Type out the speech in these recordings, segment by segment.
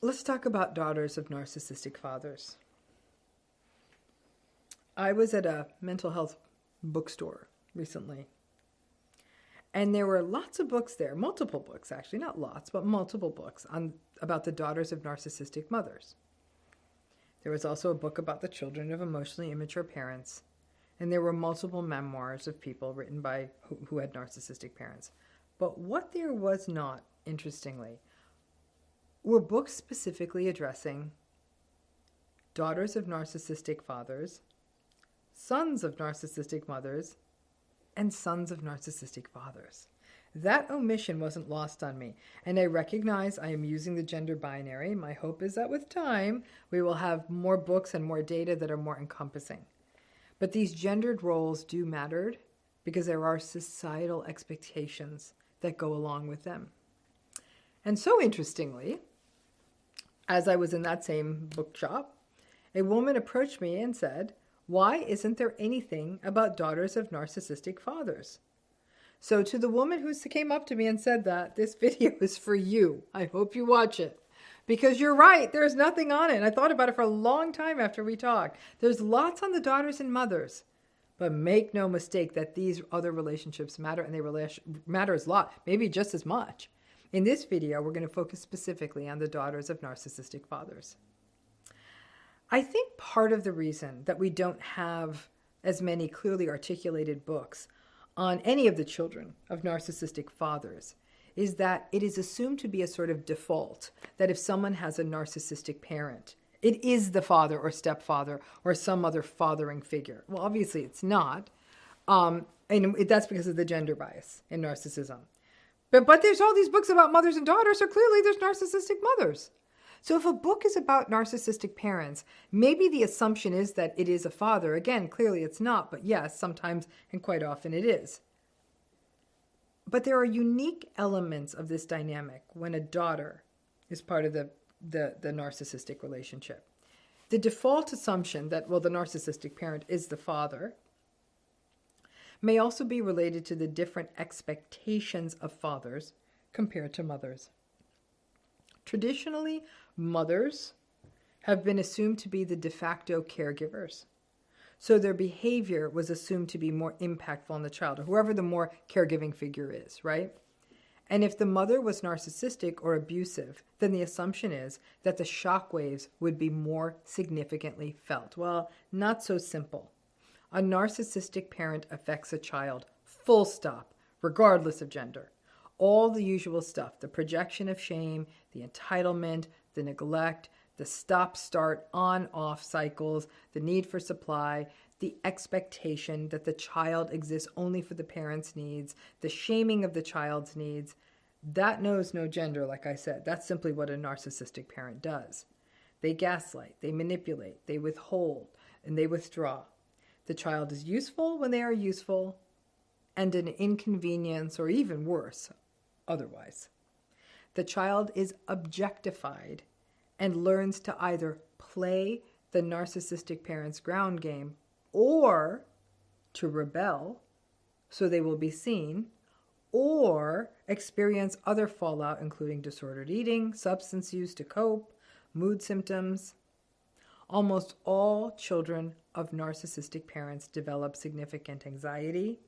Let's talk about daughters of narcissistic fathers. I was at a mental health bookstore recently, and there were lots of books there, multiple books actually, not lots, but multiple books about the daughters of narcissistic mothers. There was also a book about the children of emotionally immature parents, and there were multiple memoirs of people written by who had narcissistic parents. But what there was not, interestingly, were books specifically addressing daughters of narcissistic fathers, sons of narcissistic mothers, and sons of narcissistic fathers. That omission wasn't lost on me, and I recognize I am using the gender binary. My hope is that with time, we will have more books and more data that are more encompassing. But these gendered roles do matter because there are societal expectations that go along with them. And so interestingly, as I was in that same bookshop, a woman approached me and said, "Why isn't there anything about daughters of narcissistic fathers?" So to the woman who came up to me and said that, this video is for you. I hope you watch it. Because you're right, there's nothing on it. I thought about it for a long time after we talked. There's lots on the daughters and mothers. But make no mistake that these other relationships matter, and they matter a lot, maybe just as much. In this video, we're going to focus specifically on the daughters of narcissistic fathers. I think part of the reason that we don't have as many clearly articulated books on any of the children of narcissistic fathers is that it is assumed to be a sort of default that if someone has a narcissistic parent, it is the father or stepfather or some other fathering figure. Well, obviously it's not. And that's because of the gender bias in narcissism. But there's all these books about mothers and daughters, so clearly there's narcissistic mothers. So if a book is about narcissistic parents, maybe the assumption is that it is a father. Again, clearly it's not, but yes, sometimes and quite often it is. But there are unique elements of this dynamic when a daughter is part of the narcissistic relationship. The default assumption that, well, the narcissistic parent is the father may also be related to the different expectations of fathers compared to mothers. Traditionally, mothers have been assumed to be the de facto caregivers. So their behavior was assumed to be more impactful on the child, or whoever the more caregiving figure is, right? And if the mother was narcissistic or abusive, then the assumption is that the shock waves would be more significantly felt. Well, not so simple. A narcissistic parent affects a child, full stop, regardless of gender. All the usual stuff, the projection of shame, the entitlement, the neglect, the stop-start, on-off cycles, the need for supply, the expectation that the child exists only for the parent's needs, the shaming of the child's needs, that knows no gender, like I said. That's simply what a narcissistic parent does. They gaslight, they manipulate, they withhold, and they withdraw. The child is useful when they are useful, and an inconvenience, or even worse, otherwise. The child is objectified and learns to either play the narcissistic parent's ground game or to rebel so they will be seen, or experience other fallout, including disordered eating, substance use to cope, mood symptoms. Almost all children of narcissistic parents develop significant anxiety,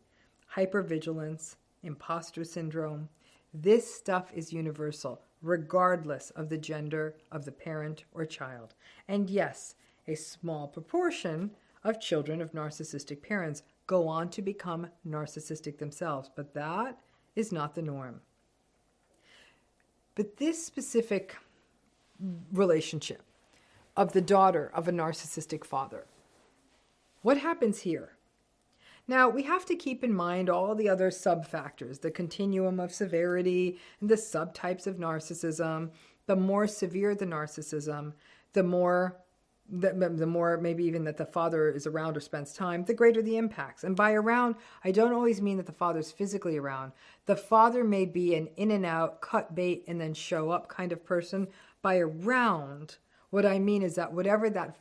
hypervigilance, imposter syndrome. This stuff is universal, regardless of the gender of the parent or child. And yes, a small proportion of children of narcissistic parents go on to become narcissistic themselves, but that is not the norm. But this specific relationship of the daughter of a narcissistic father, what happens here? Now, we have to keep in mind all the other sub-factors, the continuum of severity, and the subtypes of narcissism. The more severe the narcissism, the more maybe even that the father is around or spends time, the greater the impacts. And by around, I don't always mean that the father's physically around. The father may be an in and out, cut bait, and then show up kind of person. By around, what I mean is that whatever that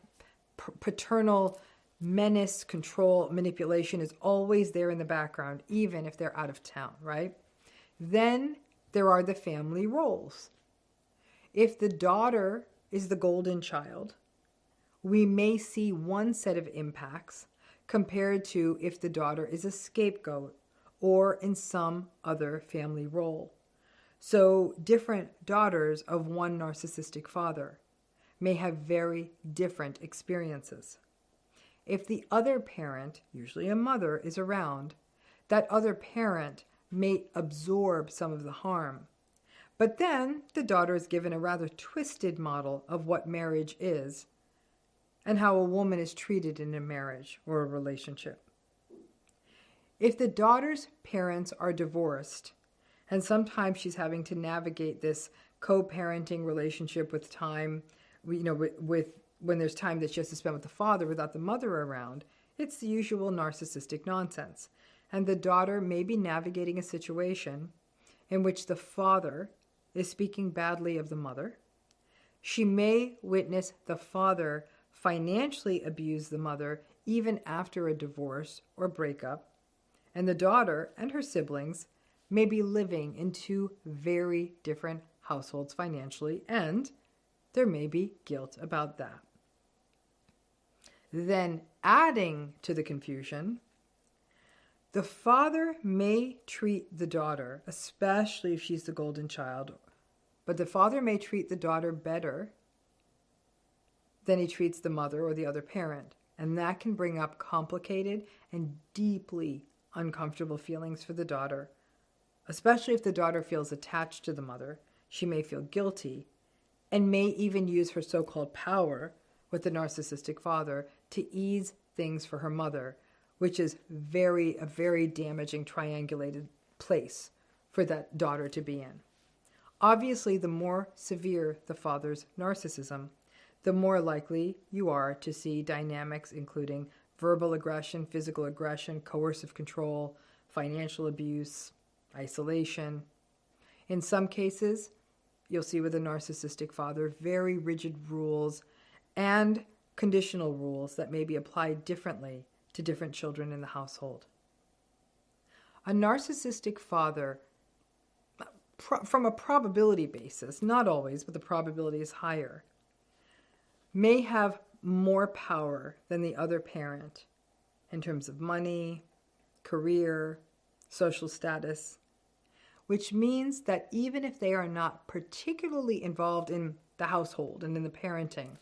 paternal menace, control, manipulation is always there in the background, even if they're out of town, right? Then there are the family roles. If the daughter is the golden child, we may see one set of impacts compared to if the daughter is a scapegoat or in some other family role. So different daughters of one narcissistic father may have very different experiences. If the other parent, usually a mother, is around, that other parent may absorb some of the harm. But then the daughter is given a rather twisted model of what marriage is and how a woman is treated in a marriage or a relationship. If the daughter's parents are divorced, and sometimes she's having to navigate this co-parenting relationship with time, with when there's time that she has to spend with the father without the mother around, it's the usual narcissistic nonsense. And the daughter may be navigating a situation in which the father is speaking badly of the mother. She may witness the father financially abuse the mother even after a divorce or breakup. And the daughter and her siblings may be living in two very different households financially, and there may be guilt about that. Then, adding to the confusion, the father may treat the daughter, especially if she's the golden child, but the father may treat the daughter better than he treats the mother or the other parent. And that can bring up complicated and deeply uncomfortable feelings for the daughter, especially if the daughter feels attached to the mother. She may feel guilty and may even use her so-called power with the narcissistic father to ease things for her mother, which is a very damaging triangulated place for that daughter to be in. Obviously, the more severe the father's narcissism, the more likely you are to see dynamics including verbal aggression, physical aggression, coercive control, financial abuse, isolation. In some cases, you'll see with a narcissistic father very rigid rules and conditional rules that may be applied differently to different children in the household. A narcissistic father, from a probability basis, not always, but the probability is higher, may have more power than the other parent in terms of money, career, social status, which means that even if they are not particularly involved in the household and in the parenting,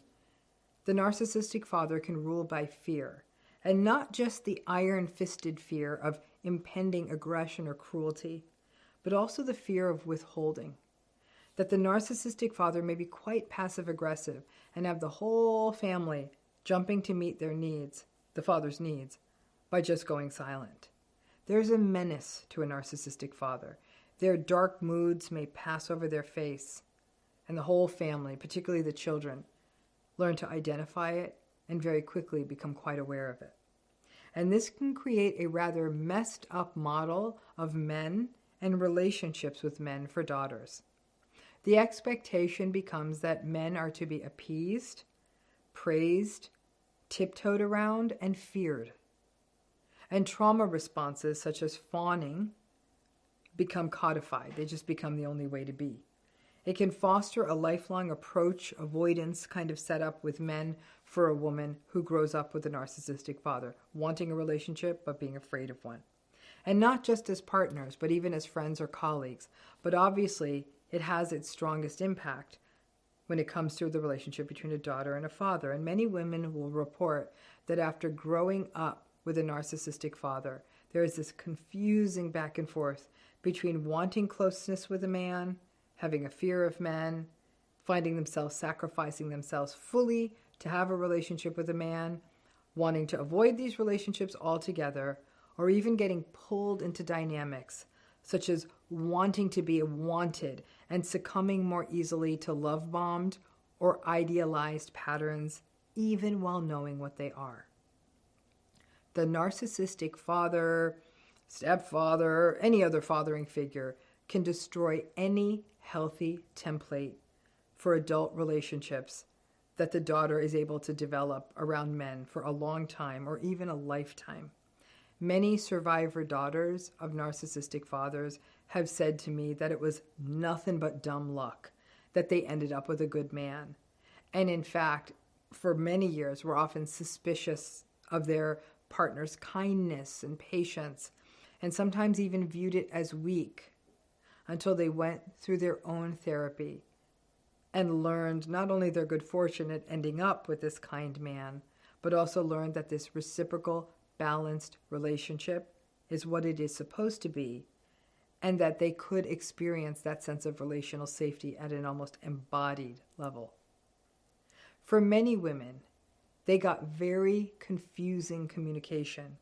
the narcissistic father can rule by fear, and not just the iron-fisted fear of impending aggression or cruelty, but also the fear of withholding. That the narcissistic father may be quite passive-aggressive and have the whole family jumping to meet their needs, the father's needs, by just going silent. There's a menace to a narcissistic father. Their dark moods may pass over their face, and the whole family, particularly the children, learn to identify it and very quickly become quite aware of it. And this can create a rather messed up model of men and relationships with men for daughters. The expectation becomes that men are to be appeased, praised, tiptoed around, and feared. And trauma responses such as fawning become codified. They just become the only way to be. It can foster a lifelong approach avoidance kind of setup with men for a woman who grows up with a narcissistic father, wanting a relationship but being afraid of one. And not just as partners, but even as friends or colleagues. But obviously, it has its strongest impact when it comes to the relationship between a daughter and a father. And many women will report that after growing up with a narcissistic father, there is this confusing back and forth between wanting closeness with a man, having a fear of men, finding themselves sacrificing themselves fully to have a relationship with a man, wanting to avoid these relationships altogether, or even getting pulled into dynamics such as wanting to be wanted and succumbing more easily to love-bombed or idealized patterns, even while knowing what they are. The narcissistic father, stepfather, any other fathering figure can destroy any healthy template for adult relationships that the daughter is able to develop around men for a long time or even a lifetime. Many survivor daughters of narcissistic fathers have said to me that it was nothing but dumb luck that they ended up with a good man. And in fact, for many years, were often suspicious of their partner's kindness and patience, and sometimes even viewed it as weak, until they went through their own therapy and learned not only their good fortune at ending up with this kind man, but also learned that this reciprocal, balanced relationship is what it is supposed to be, and that they could experience that sense of relational safety at an almost embodied level. For many women, they got very confusing communication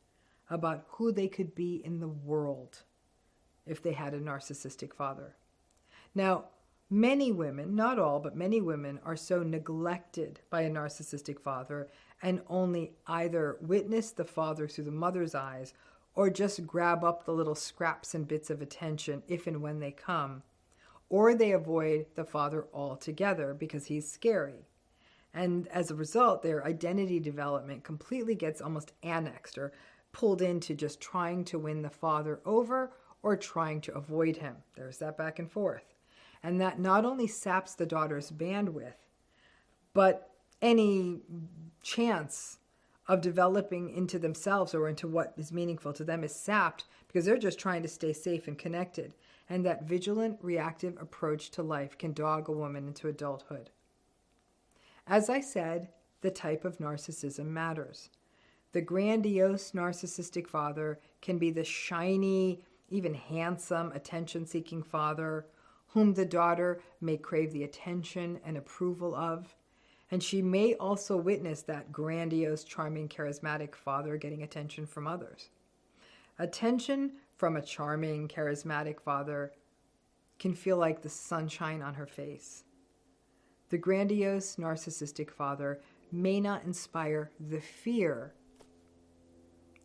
about who they could be in the world if they had a narcissistic father. Now, many women, not all, but many women are so neglected by a narcissistic father and only either witness the father through the mother's eyes or just grab up the little scraps and bits of attention if and when they come, or they avoid the father altogether because he's scary. And as a result, their identity development completely gets almost annexed or pulled into just trying to win the father over or trying to avoid him. There's that back and forth. And that not only saps the daughter's bandwidth, but any chance of developing into themselves or into what is meaningful to them is sapped because they're just trying to stay safe and connected. And that vigilant, reactive approach to life can dog a woman into adulthood. As I said, the type of narcissism matters. The grandiose narcissistic father can be the shiny, even handsome, attention-seeking father whom the daughter may crave the attention and approval of. And she may also witness that grandiose, charming, charismatic father getting attention from others. Attention from a charming, charismatic father can feel like the sunshine on her face. The grandiose, narcissistic father may not inspire the fear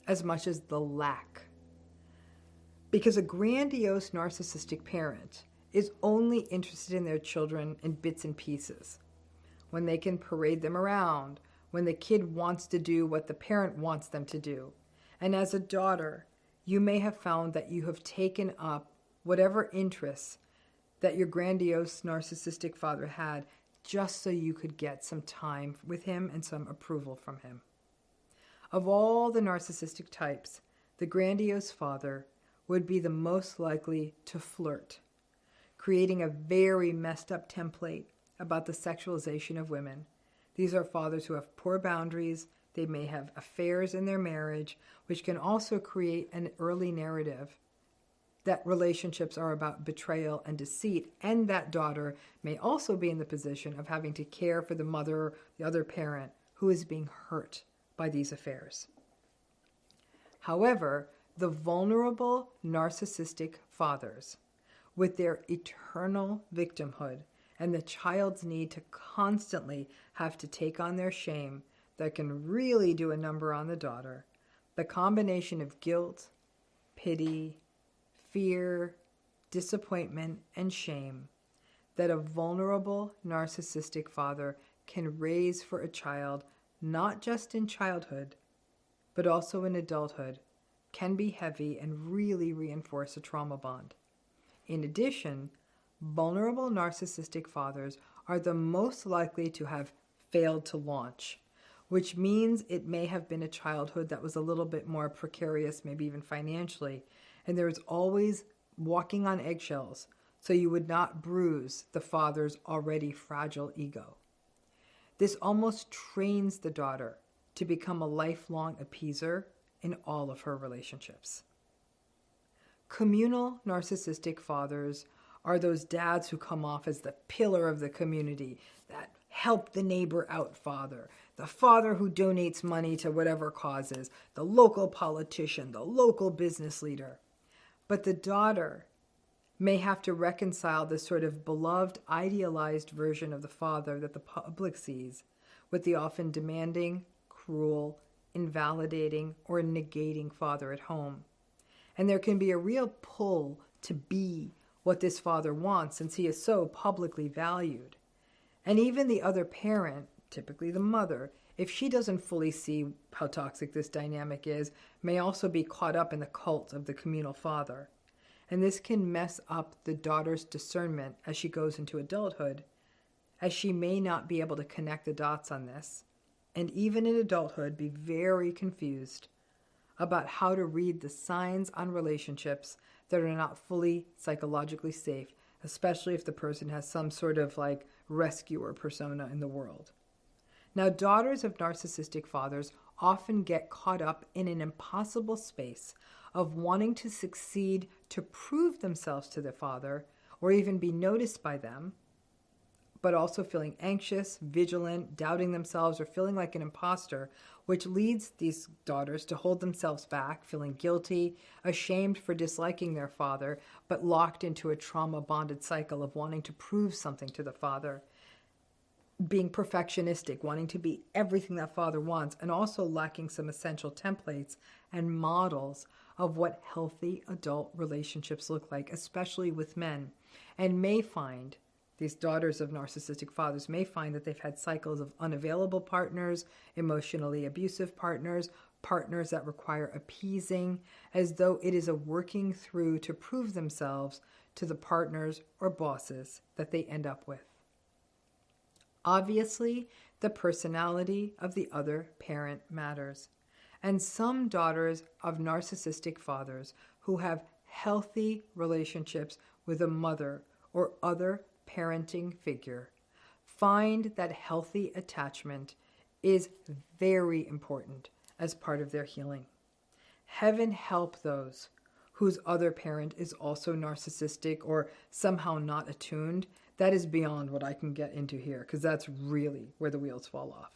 as much as the lack. Because a grandiose, narcissistic parent is only interested in their children in bits and pieces. When they can parade them around, when the kid wants to do what the parent wants them to do. And as a daughter, you may have found that you have taken up whatever interests that your grandiose, narcissistic father had just so you could get some time with him and some approval from him. Of all the narcissistic types, the grandiose father would be the most likely to flirt, creating a very messed up template about the sexualization of women. These are fathers who have poor boundaries. They may have affairs in their marriage, which can also create an early narrative that relationships are about betrayal and deceit, and that daughter may also be in the position of having to care for the mother, the other parent, who is being hurt by these affairs. However, the vulnerable narcissistic fathers, with their eternal victimhood and the child's need to constantly have to take on their shame that can really do a number on the daughter, the combination of guilt, pity, fear, disappointment, and shame that a vulnerable narcissistic father can raise for a child, not just in childhood, but also in adulthood, can be heavy and really reinforce a trauma bond. In addition, vulnerable narcissistic fathers are the most likely to have failed to launch, which means it may have been a childhood that was a little bit more precarious, maybe even financially, and there was always walking on eggshells so you would not bruise the father's already fragile ego. This almost trains the daughter to become a lifelong appeaser in all of her relationships. Communal narcissistic fathers are those dads who come off as the pillar of the community, that help the neighbor out father, the father who donates money to whatever causes, the local politician, the local business leader. But the daughter may have to reconcile this sort of beloved, idealized version of the father that the public sees with the often demanding, cruel, invalidating, or negating father at home. And there can be a real pull to be what this father wants since he is so publicly valued. And even the other parent, typically the mother, if she doesn't fully see how toxic this dynamic is, may also be caught up in the cult of the communal father. And this can mess up the daughter's discernment as she goes into adulthood, as she may not be able to connect the dots on this, and even in adulthood be very confused about how to read the signs on relationships that are not fully psychologically safe, especially if the person has some sort of like rescuer persona in the world. Now, daughters of narcissistic fathers often get caught up in an impossible space of wanting to succeed to prove themselves to their father or even be noticed by them, but also feeling anxious, vigilant, doubting themselves, or feeling like an imposter, which leads these daughters to hold themselves back, feeling guilty, ashamed for disliking their father, but locked into a trauma-bonded cycle of wanting to prove something to the father, being perfectionistic, wanting to be everything that father wants, and also lacking some essential templates and models of what healthy adult relationships look like, especially with men, and may find these daughters of narcissistic fathers may find that they've had cycles of unavailable partners, emotionally abusive partners, partners that require appeasing, as though it is a working through to prove themselves to the partners or bosses that they end up with. Obviously, the personality of the other parent matters. And some daughters of narcissistic fathers who have healthy relationships with a mother or other parenting figure find that healthy attachment is very important as part of their healing. Heaven help those whose other parent is also narcissistic or somehow not attuned. That is beyond what I can get into here, because that's really where the wheels fall off.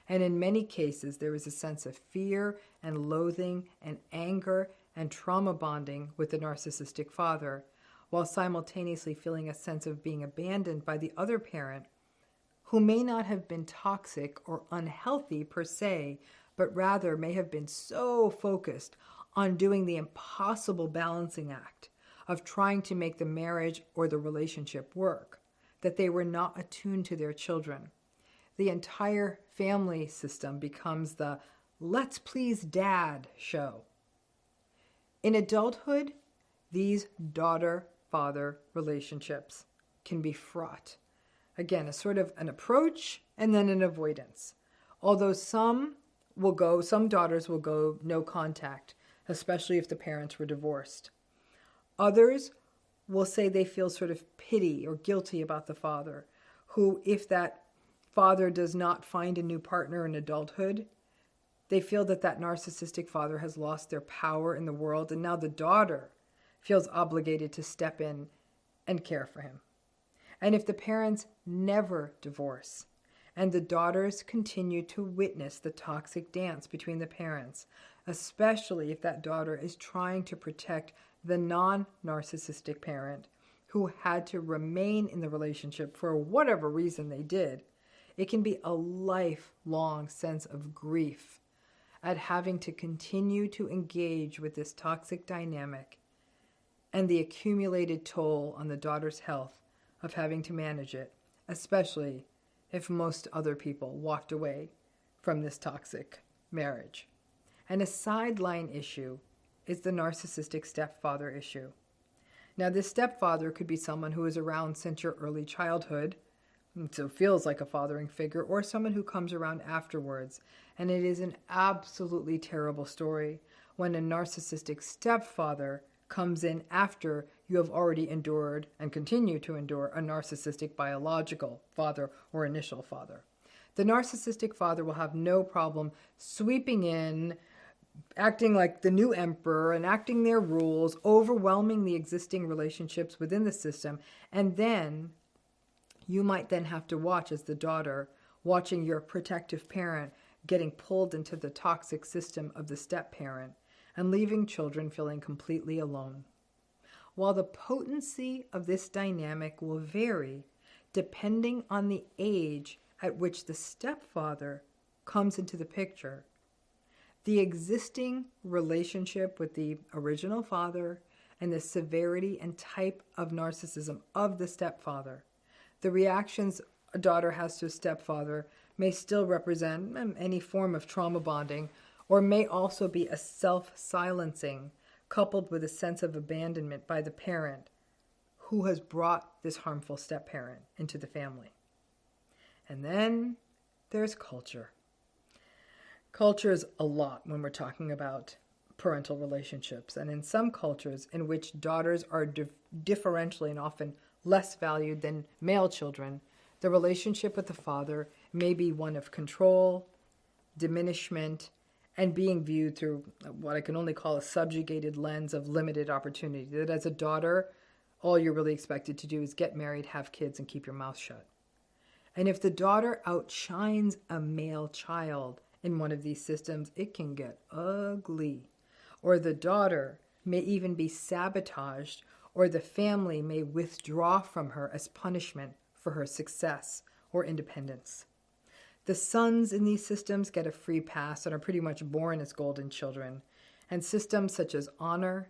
And in many cases, there is a sense of fear and loathing and anger and trauma bonding with the narcissistic father, while simultaneously feeling a sense of being abandoned by the other parent, who may not have been toxic or unhealthy per se, but rather may have been so focused on doing the impossible balancing act of trying to make the marriage or the relationship work, that they were not attuned to their children. The entire family system becomes the "let's please dad" show. In adulthood, these daughter-father relationships can be fraught. Again, a sort of an approach and then an avoidance. Although some daughters will go no contact, especially if the parents were divorced. Others will say they feel sort of pity or guilty about the father, who, if that father does not find a new partner in adulthood, they feel that that narcissistic father has lost their power in the world, and now the daughter feels obligated to step in and care for him. And if the parents never divorce, and the daughters continue to witness the toxic dance between the parents, especially if that daughter is trying to protect the non-narcissistic parent who had to remain in the relationship for whatever reason they did, it can be a lifelong sense of grief at having to continue to engage with this toxic dynamic and the accumulated toll on the daughter's health of having to manage it, especially if most other people walked away from this toxic marriage. And a sideline issue is the narcissistic stepfather issue. Now, this stepfather could be someone who is around since your early childhood, so feels like a fathering figure, or someone who comes around afterwards. And it is an absolutely terrible story when a narcissistic stepfather comes in after you have already endured and continue to endure a narcissistic biological father or initial father. The narcissistic father will have no problem sweeping in, acting like the new emperor, enacting their rules, overwhelming the existing relationships within the system, and then you might then have to watch as the daughter, watching your protective parent getting pulled into the toxic system of the step-parent and leaving children feeling completely alone. While the potency of this dynamic will vary depending on the age at which the stepfather comes into the picture, the existing relationship with the original father and the severity and type of narcissism of the stepfather, the reactions a daughter has to a stepfather may still represent any form of trauma bonding, or may also be a self-silencing coupled with a sense of abandonment by the parent who has brought this harmful step-parent into the family. And then there's culture. Culture is a lot when we're talking about parental relationships. And in some cultures in which daughters are differentially and often less valued than male children, the relationship with the father may be one of control, diminishment, and being viewed through what I can only call a subjugated lens of limited opportunity. That as a daughter, all you're really expected to do is get married, have kids, and keep your mouth shut. And if the daughter outshines a male child in one of these systems, it can get ugly. Or the daughter may even be sabotaged, or the family may withdraw from her as punishment for her success or independence. The sons in these systems get a free pass and are pretty much born as golden children. And systems such as honor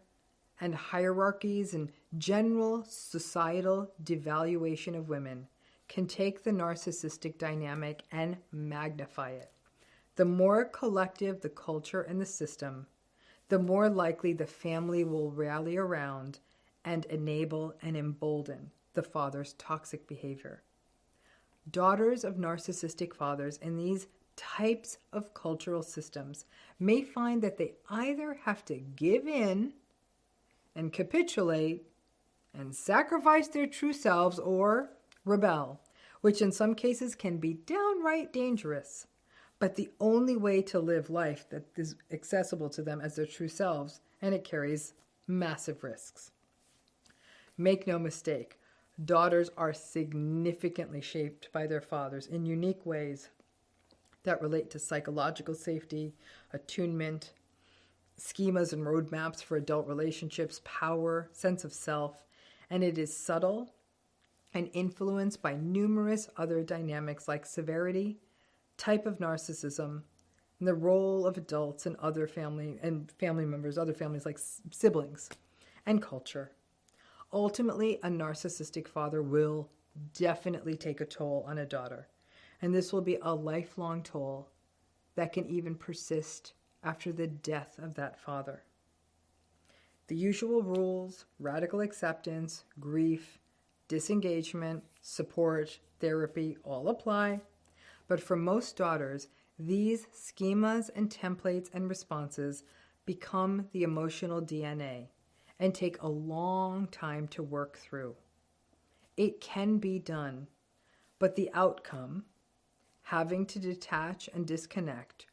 and hierarchies and general societal devaluation of women can take the narcissistic dynamic and magnify it. The more collective the culture and the system, the more likely the family will rally around and enable and embolden the father's toxic behavior. Daughters of narcissistic fathers in these types of cultural systems may find that they either have to give in and capitulate and sacrifice their true selves or rebel, which in some cases can be downright dangerous. But the only way to live life that is accessible to them as their true selves, and it carries massive risks. Make no mistake, daughters are significantly shaped by their fathers in unique ways that relate to psychological safety, attunement, schemas and roadmaps for adult relationships, power, sense of self, and it is subtle and influenced by numerous other dynamics like severity, type of narcissism, and the role of adults and other family members, other families like siblings, and culture. Ultimately, a narcissistic father will definitely take a toll on a daughter, and this will be a lifelong toll that can even persist after the death of that father. The usual rules, radical acceptance, grief, disengagement, support, therapy all apply, but for most daughters, these schemas and templates and responses become the emotional DNA and take a long time to work through. It can be done, but the outcome, having to detach and disconnect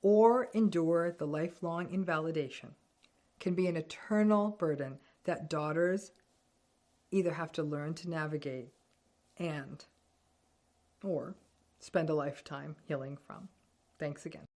or endure the lifelong invalidation, can be an eternal burden that daughters either have to learn to navigate or spend a lifetime healing from. Thanks again.